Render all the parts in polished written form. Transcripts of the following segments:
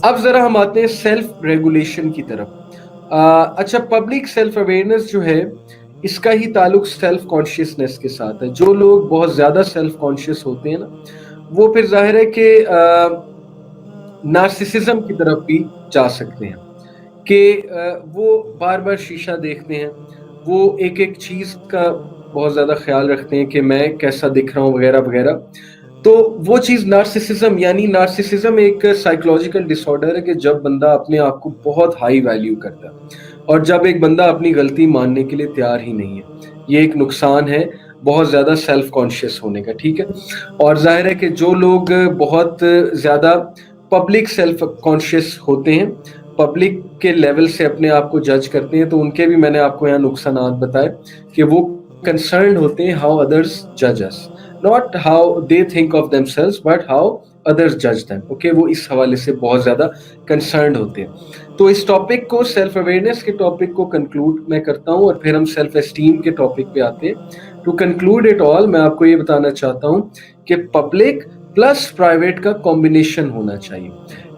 اب ذرا ہم آتے ہیں سیلف ریگولیشن کی طرف. اچھا، پبلک سیلف اویئرنیس جو ہے اس کا ہی تعلق سیلف کانشیسنیس کے ساتھ ہے. جو لوگ بہت زیادہ سیلف کانشیس ہوتے ہیں نا، وہ پھر ظاہر ہے کہ نارسسزم کی طرف بھی جا سکتے ہیں، کہ وہ بار بار شیشہ دیکھتے ہیں، وہ ایک ایک چیز کا بہت زیادہ خیال رکھتے ہیں کہ میں کیسا دکھ رہا ہوں وغیرہ وغیرہ. تو وہ چیز نارسسزم، یعنی نارسسزم ایک سائیکولوجیکل ڈس آرڈر ہے کہ جب بندہ اپنے آپ کو بہت ہائی ویلیو کرتا ہے اور جب ایک بندہ اپنی غلطی ماننے کے لیے تیار ہی نہیں ہے. یہ ایک نقصان ہے بہت زیادہ سیلف کانشیس ہونے کا، ٹھیک ہے. اور ظاہر ہے کہ جو لوگ بہت زیادہ پبلک سیلف کانشیس ہوتے ہیں، پبلک کے لیول سے اپنے آپ کو جج کرتے ہیں، تو ان کے بھی میں نے آپ کو یہاں نقصانات بتائے کہ وہ کنسرنڈ ہوتے ہیں ہاؤ ادرس جج اس، not how they think of themselves but how others judge them. Okay, وہ اس حوالے سے بہت زیادہ کنسرنڈ ہوتے ہیں. تو اس ٹاپک کو، سیلف اویئرنیس کے ٹاپک کو کنکلوڈ میں کرتا ہوں اور پھر ہم سیلف اسٹیم کے ٹاپک پہ آتے ہیں. ٹو کنکلوڈ اٹ آل، میں آپ کو یہ بتانا چاہتا ہوں کہ پبلک پلس پرائیویٹ کا کمبینیشن ہونا چاہیے.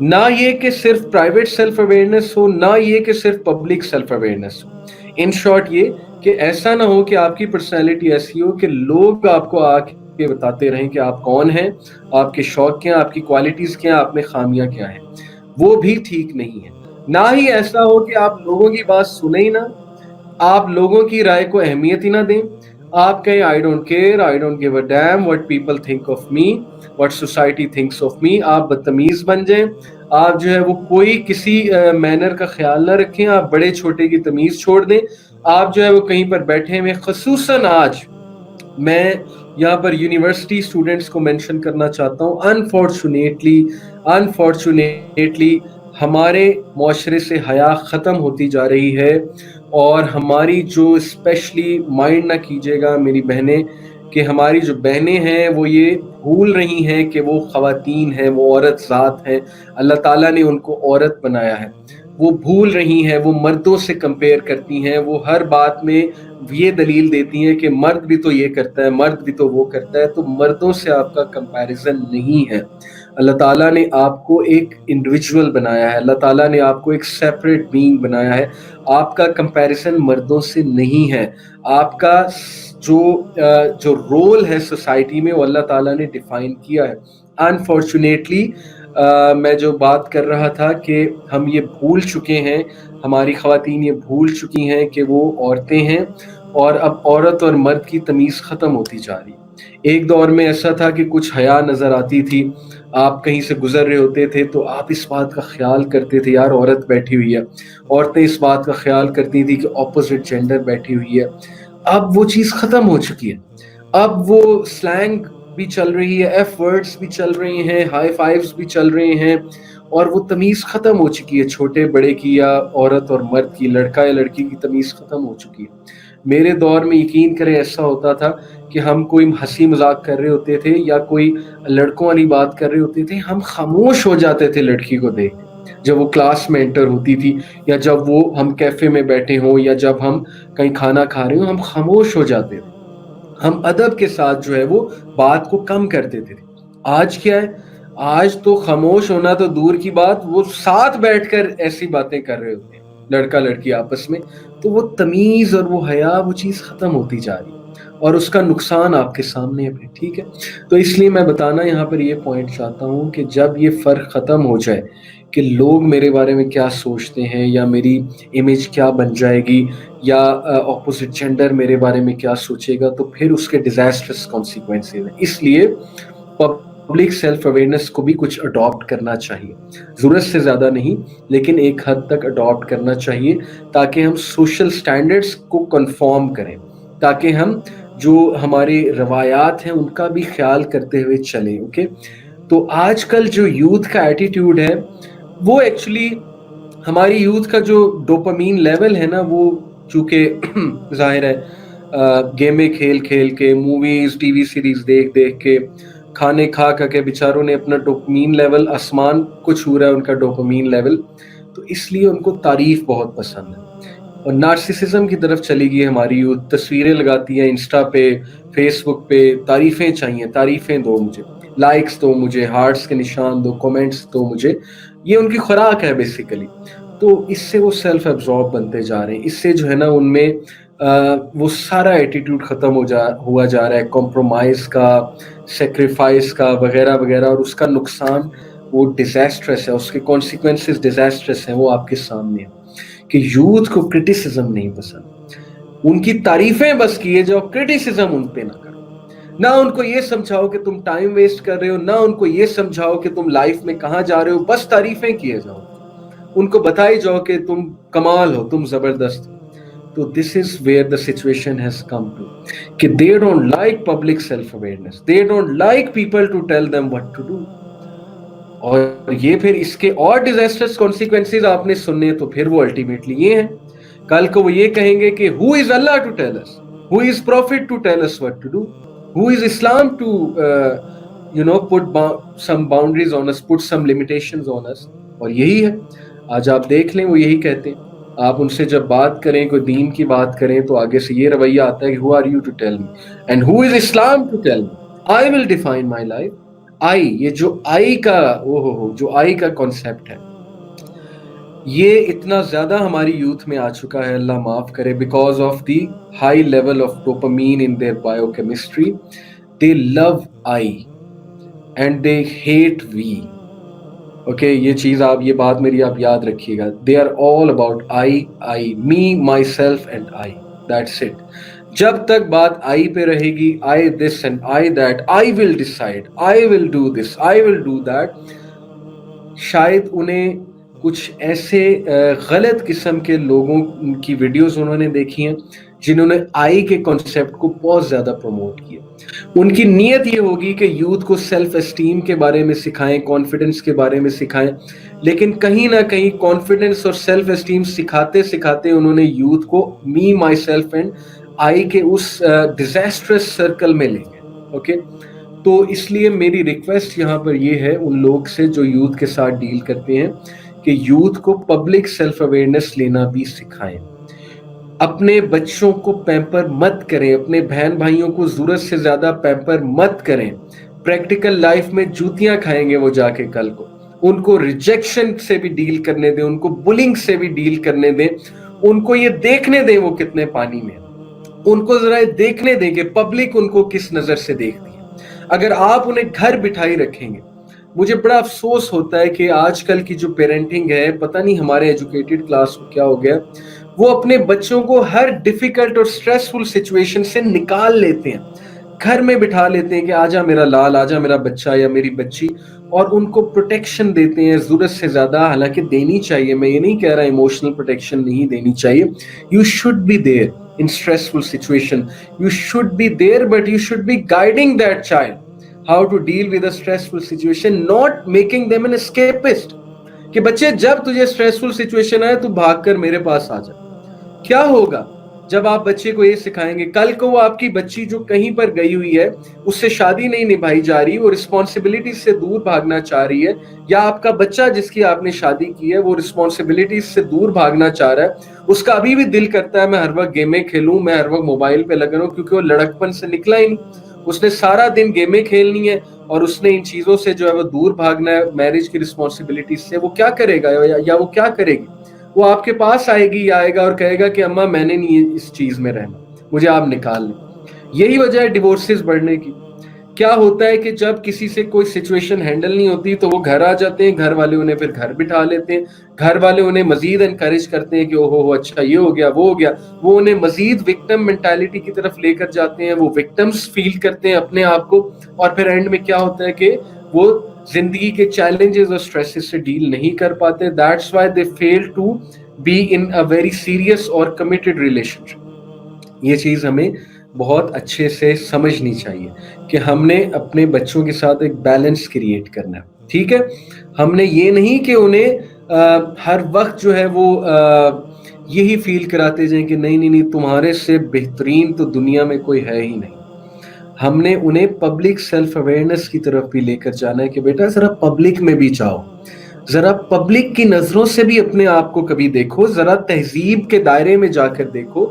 نہ یہ کہ صرف پرائیویٹ سیلف اویئرنیس ہو، نہ یہ کہ صرف public self awareness who. In short یہ کہ ایسا نہ ہو کہ آپ کی پرسنالٹی ایسی ہو کہ لوگ آپ کو آ کے بتاتے رہیں کہ آپ کون ہیں، آپ کے شوق کیا ہیں، آپ کی کوالٹیز کیا ہیں، آپ میں خامیاں کیا ہیں. وہ بھی ٹھیک نہیں ہے. نہ ہی ایسا ہو کہ آپ لوگوں کی بات سنیں ہی نہ، آپ لوگوں کی رائے کو اہمیت ہی نہ دیں. آپ کہیں I don't care, I don't give a damn what people think of me, what society thinks of me. آپ بدتمیز بن جائیں، آپ جو ہے وہ کوئی کسی مینر کا خیال نہ رکھیں، آپ بڑے چھوٹے کی تمیز چھوڑ دیں. آپ جو ہے وہ کہیں پر بیٹھے ہوئے، خصوصاً آج میں یہاں پر یونیورسٹی اسٹوڈنٹس کو مینشن کرنا چاہتا ہوں، انفارچونیٹلی ہمارے معاشرے سے حیا ختم ہوتی جا رہی ہے. اور ہماری جو، اسپیشلی مائنڈ نہ کیجیے گا میری بہنیں، کہ ہماری جو بہنیں ہیں وہ یہ بھول رہی ہیں کہ وہ خواتین ہیں، وہ عورت ذات ہیں. اللہ تعالیٰ نے ان کو عورت بنایا ہے. وہ بھول رہی ہیں، وہ مردوں سے کمپیئر کرتی ہیں، وہ ہر بات میں یہ دلیل دیتی ہیں کہ مرد بھی تو یہ کرتا ہے، مرد بھی تو وہ کرتا ہے. تو مردوں سے آپ کا کمپیریزن نہیں ہے. اللہ تعالیٰ نے آپ کو ایک انڈیویجول بنایا ہے، اللہ تعالیٰ نے آپ کو ایک سیپریٹ بینگ بنایا ہے. آپ کا کمپیریزن مردوں سے نہیں ہے. آپ کا جو رول ہے سوسائٹی میں وہ اللہ تعالیٰ نے ڈیفائن کیا ہے. انفارچونیٹلی میں جو بات کر رہا تھا کہ ہم یہ بھول چکے ہیں، ہماری خواتین یہ بھول چکی ہیں کہ وہ عورتیں ہیں، اور اب عورت اور مرد کی تمیز ختم ہوتی جا رہی ہے. ایک دور میں ایسا تھا کہ کچھ حیا نظر آتی تھی، آپ کہیں سے گزر رہے ہوتے تھے تو آپ اس بات کا خیال کرتے تھے یار عورت بیٹھی ہوئی ہے. عورتیں اس بات کا خیال کرتی تھی کہ اپوزٹ جینڈر بیٹھی ہوئی ہے. اب وہ چیز ختم ہو چکی ہے. اب وہ سلینگ بھی چل رہی ہے، ایف ورڈز بھی چل رہے ہیں، ہائی فائیوز بھی چل رہے ہیں، اور وہ تمیز ختم ہو چکی ہے. چھوٹے بڑے کی یا عورت اور مرد کی، لڑکا یا لڑکی کی تمیز ختم ہو چکی ہے. میرے دور میں یقین کریں ایسا ہوتا تھا کہ ہم کوئی ہنسی مذاق کر رہے ہوتے تھے یا کوئی لڑکوں والی بات کر رہے ہوتے تھے، ہم خاموش ہو جاتے تھے لڑکی کو دیکھ کے. جب وہ کلاس میں انٹر ہوتی تھی یا جب وہ ہم کیفے میں بیٹھے ہوں یا جب ہم کہیں کھانا کھا رہے ہوں، ہم خاموش ہو جاتے تھے. ہم ادب کے ساتھ جو ہے وہ بات کو کم کر دیتے تھے. آج کیا ہے؟ آج تو خاموش ہونا تو دور کی بات، وہ ساتھ بیٹھ کر ایسی باتیں کر رہے ہوتے ہیں لڑکا لڑکی آپس میں. تو وہ تمیز اور وہ حیا، وہ چیز ختم ہوتی جا رہی ہے اور اس کا نقصان آپ کے سامنے ہے. ٹھیک ہے، تو اس لیے میں بتانا یہاں پر یہ پوائنٹ چاہتا ہوں کہ جب یہ فرق ختم ہو جائے کہ لوگ میرے بارے میں کیا سوچتے ہیں یا میری امیج کیا بن جائے گی یا اپوزٹ جینڈر میرے بارے میں کیا سوچے گا، تو پھر اس کے ڈیزاسٹرس کانسیکوینسز ہیں. اس لیے پبلک سیلف اویئرنیس کو بھی کچھ اڈاپٹ کرنا چاہیے، ضرورت سے زیادہ نہیں لیکن ایک حد تک اڈاپٹ کرنا چاہیے، تاکہ ہم سوشل سٹینڈرڈز کو کنفارم کریں، تاکہ ہم جو ہمارے روایات ہیں ان کا بھی خیال کرتے ہوئے چلیں. اوکے، تو آج کل جو یوتھ کا ایٹیٹیوڈ ہے وہ ایکچولی، ہماری یوتھ کا جو ڈوپامین لیول ہے نا، وہ چونکہ ظاہر ہے گیمیں کھیل کھیل کے، موویز ٹی وی سیریز دیکھ دیکھ کے، کھانے کھا کے بیچاروں نے اپنا ڈوپامین لیول آسمان کو چھو رہا ہے ان کا ڈوپامین لیول. تو اس لیے ان کو تعریف بہت پسند ہے اور نارسسزم کی طرف چلی گئی ہماری یوتھ. تصویریں لگاتی ہیں انسٹا پہ، فیس بک پہ، تعریفیں چاہیے، تعریفیں دو مجھے، لائکس دو مجھے، ہارٹس کے نشان دو، کمنٹس دو مجھے. یہ ان کی خوراک ہے بیسیکلی. تو اس سے وہ سیلف ایبزارب بنتے جا رہے ہیں. اس سے جو ہے نا ان میں وہ سارا ایٹیٹیوڈ ختم ہوا جا رہا ہے, کمپرومائز کا, سیکریفائس کا وغیرہ وغیرہ, اور اس کا نقصان وہ ڈیزاسٹرس ہے, اس کے کانسیکوینسز ڈیزاسٹرس ہیں, وہ آپ کے سامنے ہیں. کہ یوتھ کو کرٹیسزم نہیں پسند, ان کی تعریفیں بس کیے جاؤ, کرٹیسزم ان پہ نہ کرو. نہ ان کو یہ سمجھاؤ کہ تم ٹائم ویسٹ کر رہے ہو, نہ ان کو یہ سمجھاؤ کہ تم لائف میں کہاں جا رہے ہو, بس تعریفیں کیے جاؤ, ان کو بتائی جاؤ کہ تم کمال ہو, تم زبردست ہو. تو this is where the situation has come to, کہ they don't like public self awareness, they don't like people to tell them what to do. اور یہ پھر اس کے اور ڈیزاسٹرس کانسیکوینسز آپ نے سننے, تو پھر وہ الٹیمیٹلی یہ ہیں, کل کو وہ یہ کہیں گے کہ who is Allah to tell us, who is prophet to tell us what to do, who is Islam to put some boundaries on us, put some limitations on us. اور یہی ہے آج آپ دیکھ لیں, وہ یہی کہتے ہیں. آپ ان سے جب بات کریں, کوئی دین کی بات کریں, تو آگے سے یہ رویہ آتا ہے کہ who are you to tell me and who is Islam to tell me, I will define my life. آئی, یہ جو آئی کا جو آئی کا کانسیپٹ ہے, یہ اتنا زیادہ ہماری یوتھ میں آ چکا ہے, اللہ معاف کرے, because of the high level of dopamine in their biochemistry. They love I and they hate we. Okay, یہ چیز آپ, یہ بات میری آپ یاد رکھیے گا. They are all about I, me, myself and I, that's it. جب تک بات آئی پہ رہے گی, I this and I that, I will decide, I will do this, I will do that, شاید انہیں کچھ ایسے غلط قسم کے لوگوں کی ویڈیوز انہوں نے دیکھی ہیں جنہوں نے آئی کے کانسیپٹ کو بہت زیادہ پروموٹ کیا. ان کی نیت یہ ہوگی کہ یوتھ کو سیلف اسٹیم کے بارے میں سکھائیں, کانفیڈنس کے بارے میں سکھائیں, لیکن کہیں نہ کہیں کانفیڈنس اور سیلف اسٹیم سکھاتے سکھاتے انہوں نے یوتھ کو می, مائی سیلف اینڈ آئی کے اس ڈیزاسٹرس سرکل میں لے گئے. اوکے, تو اس لیے میری ریکویسٹ یہاں پر یہ ہے ان لوگ سے جو یوتھ کے ساتھ ڈیل کرتے ہیں, کہ یوتھ کو پبلک سیلف اویئرنیس لینا بھی سکھائیں. اپنے بچوں کو پیمپر مت کریں, اپنے بہن بھائیوں کو ضرورت سے زیادہ پیمپر مت کریں. پریکٹیکل لائف میں جوتیاں کھائیں گے وہ جا کے کل کو. ان کو ریجیکشن سے بھی ڈیل کرنے دیں, ان کو بلنگ سے بھی ڈیل کرنے دیں, ان کو یہ دیکھنے دیں وہ کتنے پانی میں, ان کو ذرا دیکھنے دیں کہ پبلک ان کو کس نظر سے دیکھتی ہے. اگر آپ انہیں گھر بٹھائی رکھیں گے, مجھے بڑا افسوس ہوتا ہے کہ آج کل کی جو پیرنٹنگ ہے, پتہ نہیں ہمارے ایجوکیٹڈ کلاس کو کیا ہو گیا, وہ اپنے بچوں کو ہر ڈیفیکلٹ اور سٹریسفل سچویشن سے نکال لیتے ہیں, گھر میں بٹھا لیتے ہیں کہ آجا میرا لال, آجا میرا بچہ یا میری بچی, اور ان کو پروٹیکشن دیتے ہیں ضرورت سے زیادہ. حالانکہ دینی چاہیے, میں یہ نہیں کہہ رہا ایموشنل پروٹیکشن نہیں دینی چاہیے. You should be there in stressful situation, you should be there, but you should be guiding that child how to deal with a stressful situation, not making them an escapist. کہ بچے جب تجھے stressful situation آئے تو بھاگ کر میرے پاس آ جا. کیا ہوگا جب آپ بچے کو یہ سکھائیں گے, کل کو وہ آپ کی بچی جو کہیں پر گئی ہوئی ہے, اس سے شادی نہیں نبھائی جا رہی, وہ رسپانسبلٹی سے دور بھاگنا چاہ رہی ہے, یا آپ کا بچہ جس کی آپ نے شادی کی ہے وہ رسپانسبلٹی سے دور بھاگنا چاہ رہا ہے, اس کا ابھی بھی دل کرتا ہے میں ہر وقت گیمیں کھیلوں, میں ہر وقت موبائل پہ لگا رہوں, کیونکہ وہ لڑکپن سے نکلا ہی نہیں, اس نے سارا دن گیمیں کھیلنی ہے, اور اس نے ان چیزوں سے جو ہے وہ دور بھاگنا ہے, میرج کی رسپانسبلٹی سے. وہ کیا کرے گا یا وہ کیا کرے گی؟ وہ آپ کے پاس آئے گی یا آئے گا اور کہے گا کہ اماں میں نے نہیں اس چیز میں رہنا, مجھے آپ نکال لیں. یہی وجہ ہے ڈیورسز بڑھنے کی. کیا ہوتا ہے کہ جب کسی سے کوئی سچویشن ہینڈل نہیں ہوتی تو وہ گھر آ جاتے ہیں, گھر والے انہیں پھر گھر بٹھا لیتے ہیں, گھر والے انہیں مزید انکریج کرتے ہیں کہ او ہو اچھا یہ ہو گیا وہ ہو گیا, وہ انہیں مزید وکٹم مینٹالٹی کی طرف لے کر جاتے ہیں, وہ وکٹمز فیل کرتے ہیں اپنے آپ کو, اور پھر اینڈ میں کیا ہوتا ہے کہ وہ زندگی کے چیلنجز اور سٹریسز سے ڈیل نہیں کر پاتے. That's why they feel to be in a very serious اور کمیٹڈ ریلیشن شپ. یہ چیز ہمیں بہت اچھے سے سمجھنی چاہیے کہ ہم نے اپنے بچوں کے ساتھ ایک بیلنس کریٹ کرنا ہے. ٹھیک ہے, ہم نے یہ نہیں کہ انہیں ہر وقت جو ہے وہ یہی فیل کراتے جائیں کہ نہیں نہیں نہیں تمہارے سے بہترین تو دنیا میں کوئی ہے ہی نہیں. ہم نے انہیں پبلک سیلف اویئرنیس کی طرف بھی لے کر جانا ہے کہ بیٹا ذرا پبلک میں بھی جاؤ, ذرا پبلک کی نظروں سے بھی اپنے آپ کو کبھی دیکھو, ذرا تہذیب کے دائرے میں جا کر دیکھو,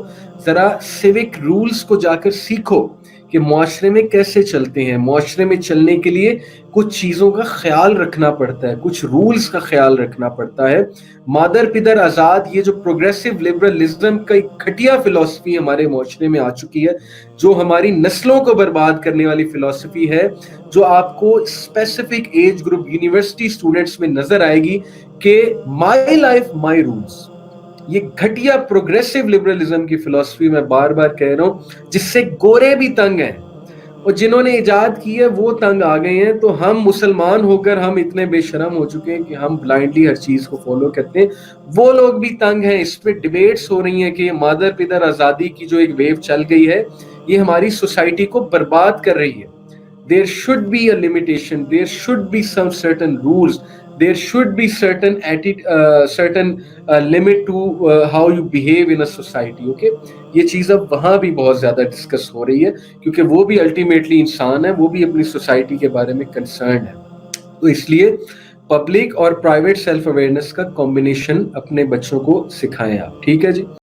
ذرا سیوک رولز کو جا کر سیکھو کہ معاشرے میں کیسے چلتے ہیں. معاشرے میں چلنے کے لیے کچھ چیزوں کا خیال رکھنا پڑتا ہے, کچھ رولز کا خیال رکھنا پڑتا ہے. مادر پدر آزاد یہ جو پروگریسو لبرلزم کا ایک گھٹیا فلسفی ہمارے معاشرے میں آ چکی ہے, جو ہماری نسلوں کو برباد کرنے والی فلسفی ہے, جو آپ کو specific age group university students میں نظر آئے گی کہ مائی لائف مائی رولز. یہ گھٹیا پروگریسو لبرلزم کی فلسفی میں بار بار کہہ رہا ہوں, جس سے گورے بھی تنگ ہیں اور جنہوں نے ایجاد کی ہے وہ تنگ آ گئے ہیں. تو ہم مسلمان ہو کر ہم اتنے بے شرم ہو چکے ہیں کہ ہم بلائنڈلی ہر چیز کو فالو کرتے ہیں. وہ لوگ بھی تنگ ہیں. اس پہ ڈیبیٹس ہو رہی ہیں کہ مادر پدر آزادی کی جو ایک ویو چل گئی ہے یہ ہماری سوسائٹی کو برباد کر رہی ہے. There should be a limitation. There should be some certain rules. There should be certain limit to how you behave in a society. Okay, یہ چیز اب وہاں بھی بہت زیادہ ڈسکس ہو رہی ہے کیونکہ وہ بھی الٹیمیٹلی انسان ہے, وہ بھی اپنی سوسائٹی کے بارے میں کنسرن ہے. تو اس لیے پبلک اور پرائیویٹ سیلف اویئرنیس کا کمبینیشن اپنے بچوں کو سکھائیں آپ. ٹھیک ہے جی.